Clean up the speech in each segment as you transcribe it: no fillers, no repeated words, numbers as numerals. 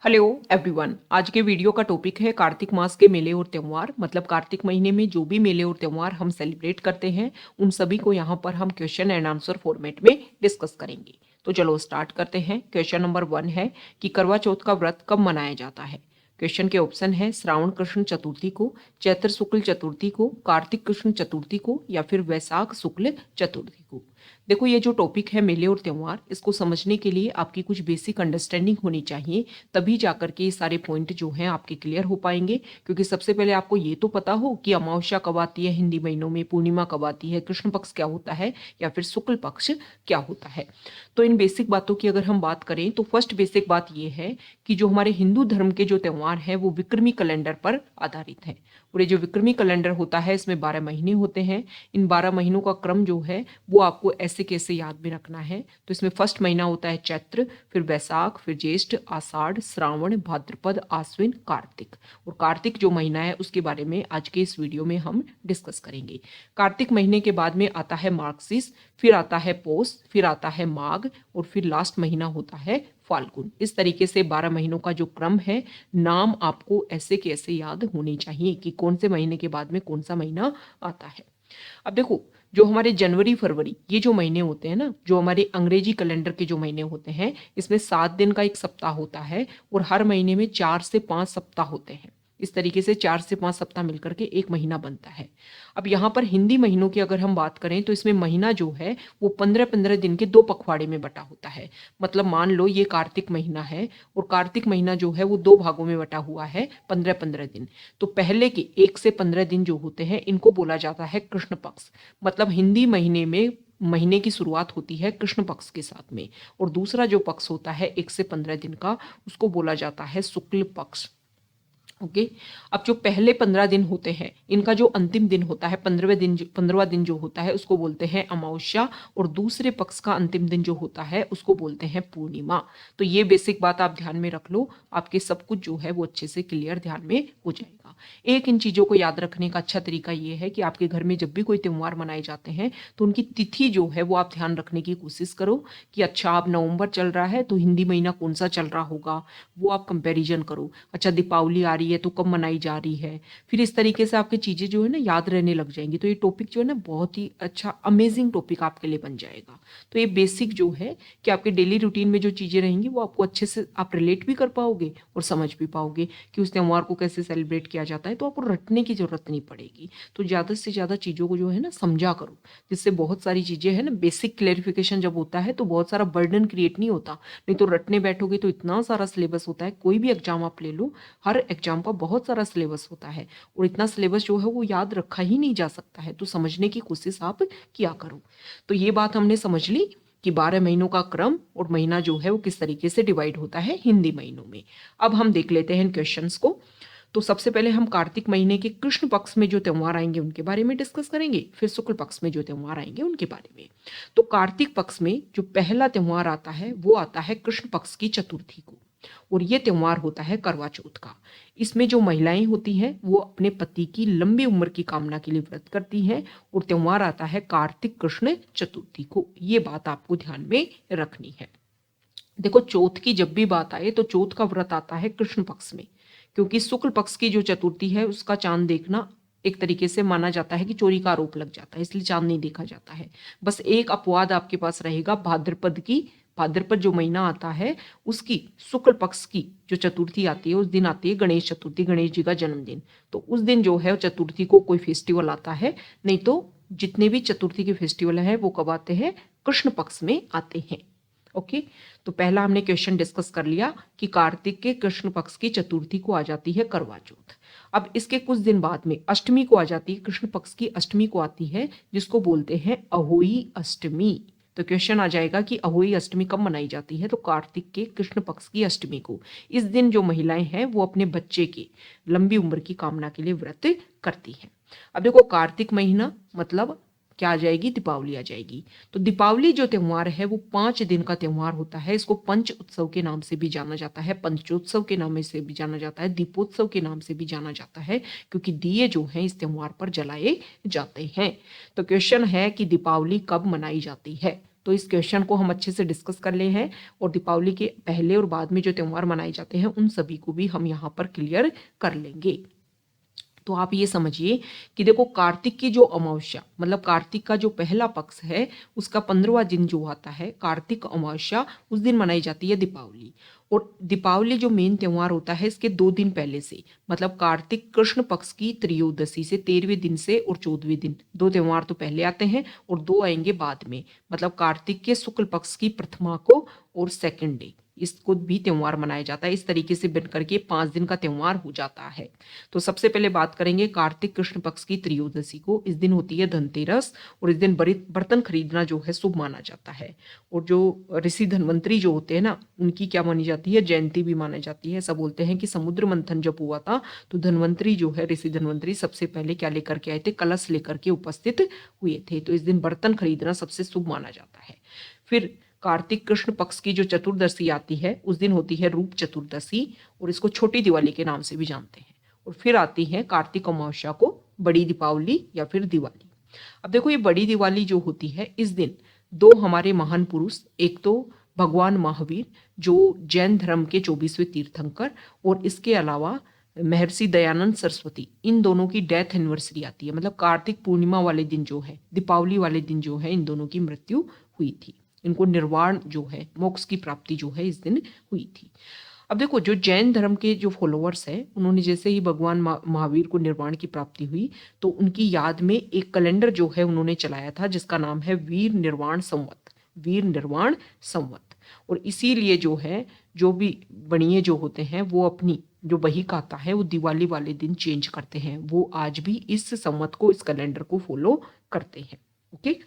Hello everyone. आज के video का टॉपिक है कार्तिक मास के मेले और त्यौहार। मतलब कार्तिक महीने में जो भी मेले और त्यौहार हम सेलिब्रेट करते हैं उन सभी को यहाँ पर हम क्वेश्चन एंड आंसर फॉर्मेट में डिस्कस करेंगे। तो चलो स्टार्ट करते हैं। क्वेश्चन नंबर 1 है कि करवा चौथ का व्रत कब मनाया जाता है। क्वेश्चन के ऑप्शन है श्रावण कृष्ण चतुर्थी को, चैत्र शुक्ल चतुर्थी को, कार्तिक कृष्ण चतुर्थी को या फिर वैशाख शुक्ल चतुर्थी को। देखो, ये जो टॉपिक है मेले और त्यौहार, इसको समझने के लिए आपकी कुछ बेसिक अंडरस्टैंडिंग होनी चाहिए, तभी जाकर के ये सारे पॉइंट जो हैं आपके क्लियर हो पाएंगे। क्योंकि सबसे पहले आपको ये तो पता हो कि अमावस्या कब आती है हिंदी महीनों में, पूर्णिमा कब आती है, कृष्ण पक्ष क्या होता है या फिर शुक्ल पक्ष क्या होता है। तो इन बेसिक बातों की अगर हम बात करें तो फर्स्ट बेसिक बात ये है कि जो हमारे हिंदू धर्म के जो त्यौहार हैं वो विक्रमी कैलेंडर पर आधारित है। और ये जो विक्रमी कैलेंडर होता है इसमें 12 महीने होते हैं। इन 12 महीनों का क्रम जो है वो आपको ऐसे कैसे याद में रखना है। तो इसमें फर्स्ट महीना होता है चैत्र, फिर वैशाख, फिर ज्येष्ठ, आषाढ़, श्रावण, भाद्रपद, आश्विन, कार्तिक। और कार्तिक जो महीना है उसके बारे में आज के इस वीडियो में हम डिस्कस करेंगे। कार्तिक महीने के बाद में आता है मार्गशीर्ष, फिर आता है पौष, फिर आता है माघ और फिर लास्ट महीना होता है फाल्गुन। इस तरीके से 12 महीनों का जो क्रम है, नाम आपको ऐसे के ऐसे याद होने चाहिए कि कौन से महीने के बाद में कौन सा महीना आता है। अब देखो, जो हमारे जनवरी फरवरी ये जो महीने होते हैं ना, जो हमारे अंग्रेजी कैलेंडर के जो महीने होते हैं, इसमें 7 दिन का एक सप्ताह होता है और हर महीने में 4 से 5 सप्ताह होते हैं। इस तरीके से 4 से 5 सप्ताह मिलकर के एक महीना बनता है। अब यहाँ पर हिंदी महीनों की अगर हम बात करें तो इसमें महीना जो है वो 15-15 दिन के 2 पखवाड़े में बटा होता है। मतलब मान लो ये कार्तिक महीना है और कार्तिक महीना जो है वो 2 भागों में बटा हुआ है, 15-15 दिन। तो पहले के 1 से 15 दिन जो होते हैं इनको बोला जाता है कृष्ण पक्ष। मतलब हिंदी महीने में महीने की शुरुआत होती है कृष्ण पक्ष के साथ में, और दूसरा जो पक्ष होता है 1 से 15 दिन का उसको बोला जाता है शुक्ल पक्ष। ओके। अब जो पहले 15 दिन होते हैं इनका जो अंतिम दिन होता है 15वां दिन जो होता है उसको बोलते हैं अमावस्या, और दूसरे पक्ष का अंतिम दिन जो होता है उसको बोलते हैं पूर्णिमा। तो ये बेसिक बात आप ध्यान में रख लो, आपके सब कुछ जो है वो अच्छे से क्लियर ध्यान में हो जाएगा। एक इन चीजों को याद रखने का अच्छा तरीका ये है कि आपके घर में जब भी कोई त्यौहार मनाए जाते हैं तो उनकी तिथि जो है वो आप ध्यान रखने की कोशिश करो कि अच्छा अब नवंबर चल रहा है तो हिंदी महीना कौन सा चल रहा होगा, वो आप कंपैरिजन करो। अच्छा, दीपावली आ रही है तो कब मनाई जा रही है। फिर इस तरीके से आपकी चीजें जो है ना याद रहने लग जाएंगी। तो ये टॉपिक जो है ना बहुत ही अच्छा अमेजिंग टॉपिक आपके लिए बन जाएगा। तो ये बेसिक जो है कि आपके डेली रूटीन में जो चीजें रहेंगी वो आपको अच्छे से आप रिलेट भी कर पाओगे और समझ भी पाओगे कि उस त्यौहार को कैसे सेलिब्रेट किया जाता है। तो आपको रटने की जरूरत नहीं पड़ेगी। तो ज्यादा से ज्यादा चीजों को जो है ना समझा करो, जिससे बहुत सारी चीजें है ना बेसिक क्लेरिफिकेशन जब होता है तो बहुत सारा बर्डन क्रिएट नहीं होता। नहीं तो रटने बैठोगे तो इतना सारा सिलेबस होता है। कोई भी एग्जाम आप ले लो, हर एग्जाम का बहुत सारा सिलेबस होता है और इतना सिलेबस जो है वो याद रखा ही नहीं जा सकता है। तो समझने की कोशिश आप किया करो। तो ये बात हमने समझ ली कि 12 महीनों का क्रम और महीना जो है वो किस तरीके से डिवाइड होता है हिंदी महीनों में। अब हम देख लेते हैं इन क्वेश्चंस को। तो सबसे पहले हम कार्तिक महीने के कृष्ण पक्ष में जो त्यौहार आएंगे उनके बारे में डिस्कस करेंगे, फिर शुक्ल पक्ष में जो त्यौहार आएंगे उनके बारे में। तो कार्तिक पक्ष में जो पहला त्यौहार आता है वो आता है कृष्ण पक्ष की चतुर्थी को, और ये त्यौहार होता है करवा चौथ का। इसमें जो महिलाएं होती हैं वो अपने पति की लंबी उम्र की कामना के लिए व्रत करती हैं, और त्यौहार आता है कार्तिक कृष्ण चतुर्थी को। ये बात आपको ध्यान में रखनी है। देखो, चौथ की जब भी बात आए तो चौथ का व्रत आता है कृष्ण पक्ष में, क्योंकि शुक्ल पक्ष की जो चतुर्थी है उसका चांद देखना एक तरीके से माना जाता है कि चोरी का आरोप लग जाता है, इसलिए चांद नहीं देखा जाता है। बस एक अपवाद आपके पास रहेगा भाद्रपद की। भाद्रपद जो महीना आता है उसकी शुक्ल पक्ष की जो चतुर्थी आती है उस दिन आती है गणेश चतुर्थी, गणेश जी का जन्मदिन। तो उस दिन जो है चतुर्थी को कोई फेस्टिवल आता है। नहीं तो जितने भी चतुर्थी के फेस्टिवल है वो कब आते हैं, कृष्ण पक्ष में आते हैं। ओके। तो पहला हमने क्वेश्चन डिस्कस कर लिया कि कार्तिक के कृष्ण पक्ष की चतुर्थी को आ जाती है करवा चौथ। अब इसके कुछ दिन बाद में अष्टमी को आ जाती है, कृष्ण पक्ष की अष्टमी को आती है जिसको बोलते हैं अहोई अष्टमी। तो क्वेश्चन आ जाएगा कि अहोई अष्टमी कब मनाई जाती है, तो कार्तिक के कृष्ण पक्ष की अष्टमी को। इस दिन जो महिलाएं हैं वो अपने बच्चे की लंबी उम्र की कामना के लिए व्रत करती हैं। अब देखो, कार्तिक महीना मतलब क्या आ जाएगी, दीपावली आ जाएगी। तो दीपावली जो त्योहार है वो 5 दिन का त्योहार होता है। इसको पंच उत्सव के नाम से भी जाना जाता है, पंचोत्सव के नाम से भी जाना जाता है, दीपोत्सव के नाम से भी जाना जाता है, क्योंकि दिए जो हैं इस त्योहार पर जलाए जाते हैं। तो क्वेश्चन है कि दीपावली कब मनाई जाती है। तो इस क्वेश्चन को हम अच्छे से डिस्कस कर ले हैं और दीपावली के पहले और बाद में जो त्यौहार मनाए जाते हैं उन सभी को भी हम यहाँ पर क्लियर कर लेंगे। तो आप ये समझिए कि देखो कार्तिक की जो अमावस्या मतलब कार्तिक का जो पहला पक्ष है उसका 15वां दिन जो आता है कार्तिक अमावस्या, उस दिन मनाई जाती है दीपावली। और दीपावली जो मेन त्योहार होता है इसके 2 दिन पहले से, मतलब कार्तिक कृष्ण पक्ष की त्रयोदशी से 13वें दिन से और 14वें दिन, 2 त्योहार तो पहले आते हैं और 2 आएंगे बाद में। मतलब कार्तिक के शुक्ल पक्ष की प्रथमा को और सेकंड डे इसको भी त्योहार मनाया जाता है। इस तरीके से बन करके 5 दिन का त्योहार हो जाता है। तो सबसे पहले बात करेंगे कार्तिक कृष्ण पक्ष की त्रयोदशी को। इस दिन होती है धनतेरस और इस दिन बर्तन खरीदना जो है शुभ माना जाता है। और जो ऋषि धन्वंतरी जो होते हैं ना, उनकी क्या मानी जाती है, जयंती भी मानी जाती है। ऐसा बोलते हैं कि समुद्र मंथन जब हुआ था तो धन्वंतरी जो है, ऋषि धन्वंतरी सबसे पहले क्या लेकर के आए थे, कलश लेकर के उपस्थित हुए थे। तो इस दिन बर्तन खरीदना सबसे शुभ माना जाता है। फिर कार्तिक कृष्ण पक्ष की जो चतुर्दशी आती है उस दिन होती है रूप चतुर्दशी और इसको छोटी दिवाली के नाम से भी जानते हैं। और फिर आती है कार्तिक अमावस्या को बड़ी दीपावली या फिर दिवाली। अब देखो ये बड़ी दिवाली जो होती है इस दिन 2 हमारे महान पुरुष, एक तो भगवान महावीर जो जैन धर्म के 24वें तीर्थंकर और इसके अलावा महर्षि दयानंद सरस्वती, इन दोनों की डेथ एनिवर्सरी आती है। मतलब कार्तिक पूर्णिमा वाले दिन जो है, दीपावली वाले दिन जो है, इन दोनों की मृत्यु हुई थी। इनको निर्वाण जो है, मोक्ष की प्राप्ति जो है इस दिन हुई थी। अब देखो जो जैन धर्म के जो फॉलोअर्स हैं उन्होंने जैसे ही भगवान महावीर को निर्वाण की प्राप्ति हुई तो उनकी याद में एक कैलेंडर जो है उन्होंने चलाया था जिसका नाम है वीर निर्वाण संवत, वीर निर्वाण संवत। और इसीलिए जो है जो भी बणिए जो होते हैं वो अपनी जो बही खाता है वो दिवाली वाले दिन चेंज करते हैं। वो आज भी इस संवत को, इस कैलेंडर को फॉलो करते हैं। ओके,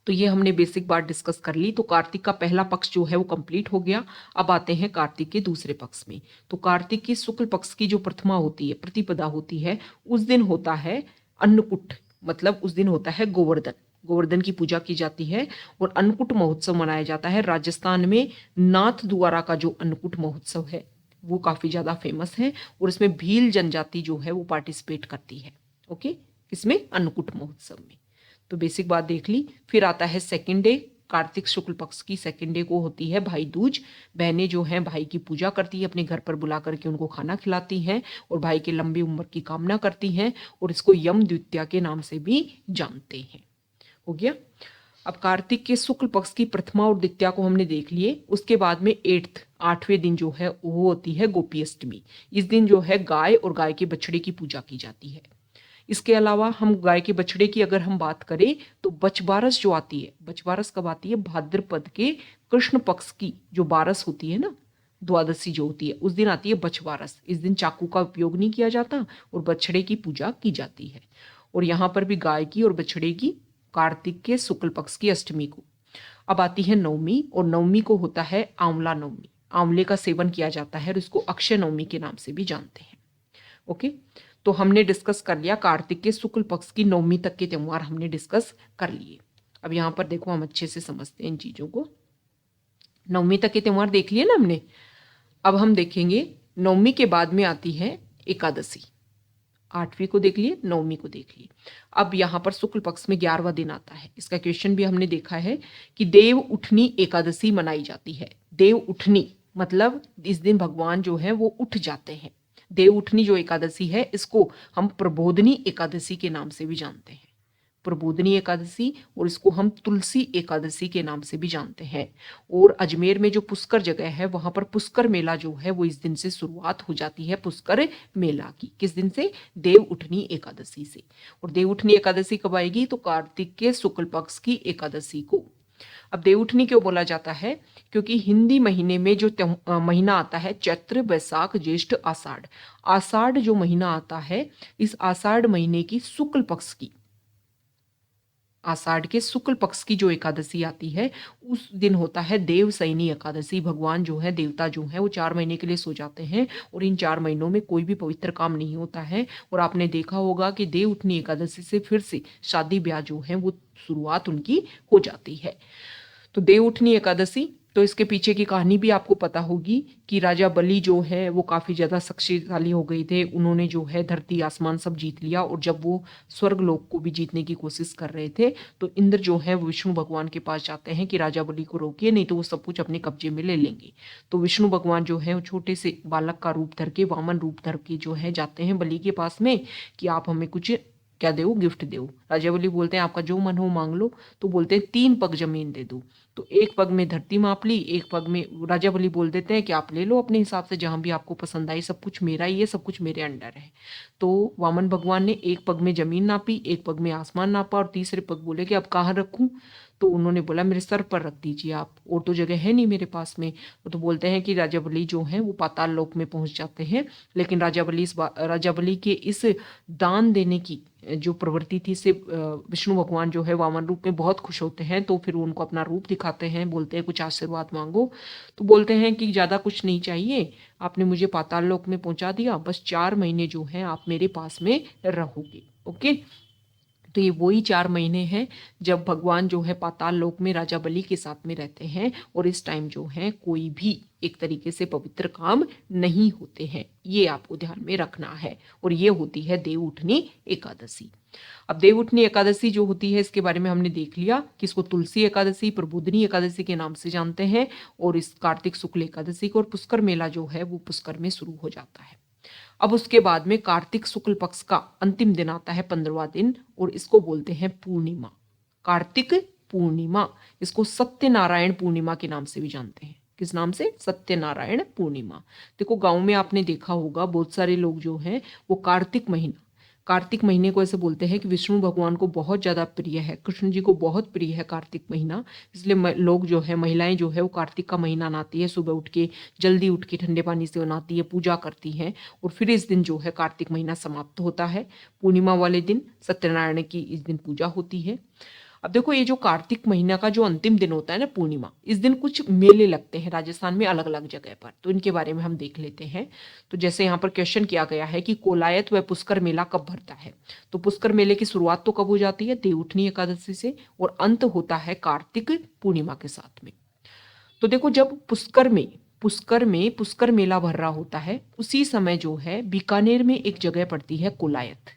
तो ये हमने बेसिक बात डिस्कस कर ली। तो कार्तिक का पहला पक्ष जो है वो कंप्लीट हो गया। अब आते हैं कार्तिक के दूसरे पक्ष में। तो कार्तिक की शुक्ल पक्ष की जो प्रथमा होती है, प्रतिपदा होती है, उस दिन होता है अन्नकूट, मतलब उस दिन होता है गोवर्धन, गोवर्धन की पूजा की जाती है और अन्नकूट महोत्सव मनाया जाता है। राजस्थान में नाथ द्वारा का जो अन्नकूट महोत्सव है वो काफी ज्यादा फेमस है और इसमें भील जनजाति जो है वो पार्टिसिपेट करती है। ओके, इसमें अन्नकूट महोत्सव में। तो बेसिक बात देख ली। फिर आता है सेकंड डे, कार्तिक शुक्ल पक्ष की सेकंड डे को होती है भाई दूज। बहनें जो हैं भाई की पूजा करती है, अपने घर पर बुला करके उनको खाना खिलाती हैं और भाई के लंबी उम्र की कामना करती हैं और इसको यम द्वितीया के नाम से भी जानते हैं। हो गया। अब कार्तिक के शुक्ल पक्ष की प्रथमा और द्वितीया को हमने देख लिए। उसके बाद में 8वें दिन जो है वो होती है गोपी अष्टमी। इस दिन जो है गाय और गाय के बछड़े की पूजा की जाती है। इसके अलावा हम गाय के बछड़े की अगर हम बात करें तो बछबारस जो आती है, बछबारस कब आती है, भाद्रपद के कृष्ण पक्ष की जो बारस होती है ना, द्वादशी जो होती है, उस दिन आती है बछबारस। इस दिन चाकू का उपयोग नहीं किया जाता और बछड़े की पूजा की जाती है। और यहाँ पर भी गाय की और बछड़े की कार्तिक के शुक्ल पक्ष की अष्टमी को। अब आती है नवमी और नवमी को होता है आंवला नवमी। आंवले का सेवन किया जाता है और इसको अक्षय नवमी के नाम से भी जानते हैं। ओके, तो हमने डिस्कस कर लिया कार्तिक के शुक्ल पक्ष की नवमी तक के त्योहार हमने डिस्कस कर लिए। अब यहाँ पर देखो हम अच्छे से समझते हैं इन चीजों को। नवमी तक के त्योहार देख लिए ना हमने। अब हम देखेंगे नवमी के बाद में आती है एकादशी। 8वीं को देख लिए, नवमी को देख लिए। अब यहाँ पर शुक्ल पक्ष में 11वां दिन आता है। इसका क्वेश्चन भी हमने देखा है कि देव उठनी एकादशी मनाई जाती है। देव उठनी मतलब इस दिन भगवान जो है वो उठ जाते हैं। देव उठनी जो एकादशी है इसको हम प्रबोधनी एकादशी के नाम से भी जानते हैं। प्रबोधनी एकादशी, और इसको हम तुलसी एकादशी के नाम से भी जानते हैं। और अजमेर में जो पुष्कर जगह है वहां पर पुष्कर मेला जो है वो इस दिन से शुरुआत हो जाती है, पुष्कर मेला की। किस दिन से? देव उठनी एकादशी से। और देव उठनी एकादशी कब आएगी? तो कार्तिक के शुक्ल पक्ष की एकादशी को। अब देवउठनी क्यों बोला जाता है? क्योंकि हिंदी महीने में जो महीना आता है चैत्र, वैशाख, ज्येष्ठ, आषाढ़, आषाढ़ जो महीना आता है, इस आषाढ़ महीने की शुक्ल पक्ष की, आषाढ़ के शुक्ल पक्ष की जो एकादशी आती है उस दिन होता है देवशयनी एकादशी। भगवान जो है, देवता जो है वो 4 महीने के लिए सो जाते हैं और इन 4 महीनों में कोई भी पवित्र काम नहीं होता है। और आपने देखा होगा कि देव उठनी एकादशी से फिर से शादी ब्याह जो है वो शुरुआत उनकी हो जाती है। तो देव उठनी एकादशी, तो इसके पीछे की कहानी भी आपको पता होगी कि राजा बलि जो है वो काफ़ी ज़्यादा शक्तिशाली हो गए थे। उन्होंने जो है धरती आसमान सब जीत लिया, और जब वो स्वर्ग लोक को भी जीतने की कोशिश कर रहे थे तो इंद्र जो है वो विष्णु भगवान के पास जाते हैं कि राजा बलि को रोकिए, नहीं तो वो सब कुछ अपने कब्जे में ले लेंगे। तो विष्णु भगवान जो है वो छोटे से बालक का रूप धर के, वामन रूप धर के जो है जाते हैं बलि के पास में कि आप हमें कुछ क्या दो, गिफ्ट दो। राजा बलि बोलते हैं आपका जो मन हो मांग लो। तो बोलते हैं 3 पग जमीन दे दो। तो एक पग में धरती माप ली, एक पग में राजा बलि बोल देते हैं कि आप ले लो अपने हिसाब से जहां भी आपको पसंद आई, सब कुछ मेरा ही है, सब कुछ मेरे अंडर है। तो वामन भगवान ने एक पग में जमीन नापी, एक पग में आसमान नापा, और तीसरे पग बोले कि अब कहाँ रखूं। तो उन्होंने बोला मेरे सर पर रख दीजिए आप, और तो जगह है नहीं मेरे पास में। तो बोलते हैं कि राजा बलि जो है वो पाताल लोक में पहुंच जाते हैं। लेकिन राजा बलि के इस दान देने की जो प्रवृत्ति थी से विष्णु भगवान जो है वामन रूप में बहुत खुश होते हैं। तो फिर उनको अपना रूप दिखाते हैं, बोलते हैं कुछ आशीर्वाद मांगो। तो बोलते हैं कि ज़्यादा कुछ नहीं चाहिए, आपने मुझे पाताल लोक में पहुंचा दिया, बस 4 महीने जो है आप मेरे पास में रहोगे। ओके, तो ये वही 4 महीने हैं जब भगवान जो है पाताल लोक में राजा बलि के साथ में रहते हैं, और इस टाइम जो है कोई भी एक तरीके से पवित्र काम नहीं होते हैं। ये आपको ध्यान में रखना है। और ये होती है देवउठनी एकादशी। अब देवउठनी एकादशी जो होती है इसके बारे में हमने देख लिया कि इसको तुलसी एकादशी, प्रबोधिनी एकादशी के नाम से जानते हैं, और इस कार्तिक शुक्ल एकादशी को, और पुष्कर मेला जो है वो पुष्कर में शुरू हो जाता है। अब उसके बाद में कार्तिक शुक्ल पक्ष का अंतिम दिन आता है 15वां दिन, और इसको बोलते हैं पूर्णिमा, कार्तिक पूर्णिमा। इसको सत्यनारायण पूर्णिमा के नाम से भी जानते हैं। किस नाम से? सत्यनारायण पूर्णिमा। देखो गांव में आपने देखा होगा बहुत सारे लोग जो हैं वो कार्तिक महीने को ऐसे बोलते हैं कि विष्णु भगवान को बहुत ज़्यादा प्रिय है, कृष्ण जी को बहुत प्रिय है कार्तिक महीना। इसलिए लोग जो है, महिलाएं जो है वो कार्तिक का महीना नहाती है, सुबह उठ के जल्दी उठ के ठंडे पानी से नहाती है, पूजा करती हैं, और फिर इस दिन जो है कार्तिक महीना समाप्त होता है। पूर्णिमा वाले दिन सत्यनारायण की इस दिन पूजा होती है। अब देखो ये जो कार्तिक महीना का जो अंतिम दिन होता है ना पूर्णिमा, इस दिन कुछ मेले लगते हैं राजस्थान में अलग अलग जगह पर, तो इनके बारे में हम देख लेते हैं। तो जैसे यहाँ पर क्वेश्चन किया गया है कि कोलायत व पुष्कर मेला कब भरता है, तो पुष्कर मेले की शुरुआत तो कब हो जाती है? देवउठनी एकादशी से, और अंत होता है कार्तिक पूर्णिमा के साथ में। तो देखो जब पुष्कर मेला भर रहा होता है, उसी समय जो है बीकानेर में एक जगह पड़ती है कोलायत।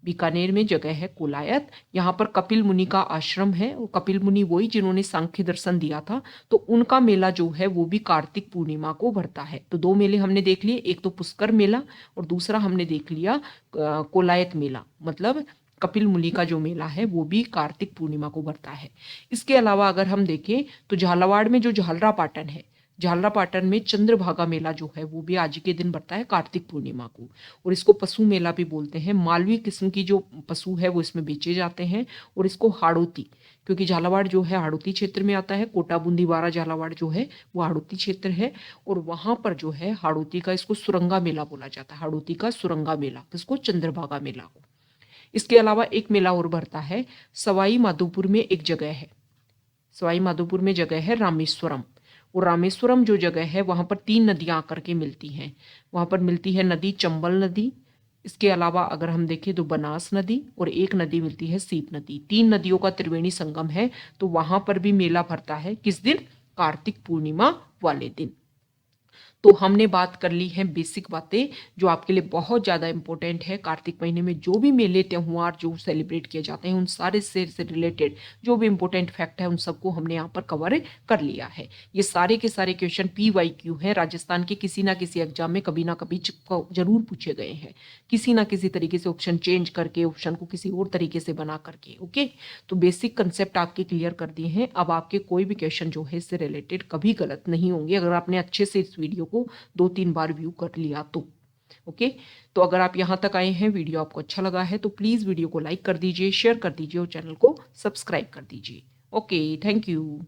बीकानेर में जगह है कोलायत। यहाँ पर कपिल मुनि का आश्रम है, और कपिल मुनि वही जिन्होंने सांख्य दर्शन दिया था। तो उनका मेला जो है वो भी कार्तिक पूर्णिमा को भरता है। तो 2 मेले हमने देख लिए, एक तो पुष्कर मेला और दूसरा हमने देख लिया कोलायत मेला, मतलब कपिल मुनि का जो मेला है वो भी कार्तिक पूर्णिमा को भरता है। इसके अलावा अगर हम देखें तो झालावाड़ में जो झालरा पाटन है, झालरापाटन में चंद्रभागा मेला जो है वो भी आज के दिन बढ़ता है कार्तिक पूर्णिमा को, और इसको पशु मेला भी बोलते हैं। मालवी किस्म की जो पशु है वो इसमें बेचे जाते हैं, और इसको हाड़ौती, क्योंकि झालावाड़ जो है हाड़ौती क्षेत्र में आता है, कोटा बूंदी बारा झालावाड़ जो है वो हाड़ौती क्षेत्र है, और वहां पर जो है हाड़ौती का इसको सुरंगा मेला बोला जाता है, हाड़ौती का सुरंगा मेला, किसको? चंद्रभागा मेला को। इसके अलावा एक मेला और भरता है सवाई माधोपुर में, एक जगह है सवाई माधोपुर में जगह है रामेश्वरम, और रामेश्वरम जो जगह है वहां पर 3 नदियां आकर के मिलती हैं। वहां पर मिलती है नदी चंबल नदी, इसके अलावा अगर हम देखें तो बनास नदी, और एक नदी मिलती है सीप नदी। 3 नदियों का त्रिवेणी संगम है। तो वहां पर भी मेला भरता है, किस दिन? कार्तिक पूर्णिमा वाले दिन। तो हमने बात कर ली है बेसिक बातें जो आपके लिए बहुत ज़्यादा इंपॉर्टेंट है। कार्तिक महीने में जो भी मेले त्योहार जो सेलिब्रेट किए जाते हैं उन सारे से रिलेटेड जो भी इंपॉर्टेंट फैक्ट है उन सबको हमने यहाँ पर कवर कर लिया है। ये सारे के सारे क्वेश्चन PYQ हैं, राजस्थान के किसी ना किसी एग्जाम में कभी ना कभी जरूर पूछे गए हैं, किसी ना किसी तरीके से ऑप्शन चेंज करके, ऑप्शन को किसी और तरीके से बना करके। ओके, तो बेसिक कंसेप्ट आपके क्लियर कर दिए हैं। अब आपके कोई भी क्वेश्चन जो है इससे रिलेटेड कभी गलत नहीं होंगे अगर आपने अच्छे से इस वीडियो को 2-3 बार व्यू कर लिया तो। ओके, तो अगर आप यहां तक आए हैं, वीडियो आपको अच्छा लगा है तो प्लीज वीडियो को लाइक कर दीजिए, शेयर कर दीजिए और चैनल को सब्सक्राइब कर दीजिए। Okay, thank you.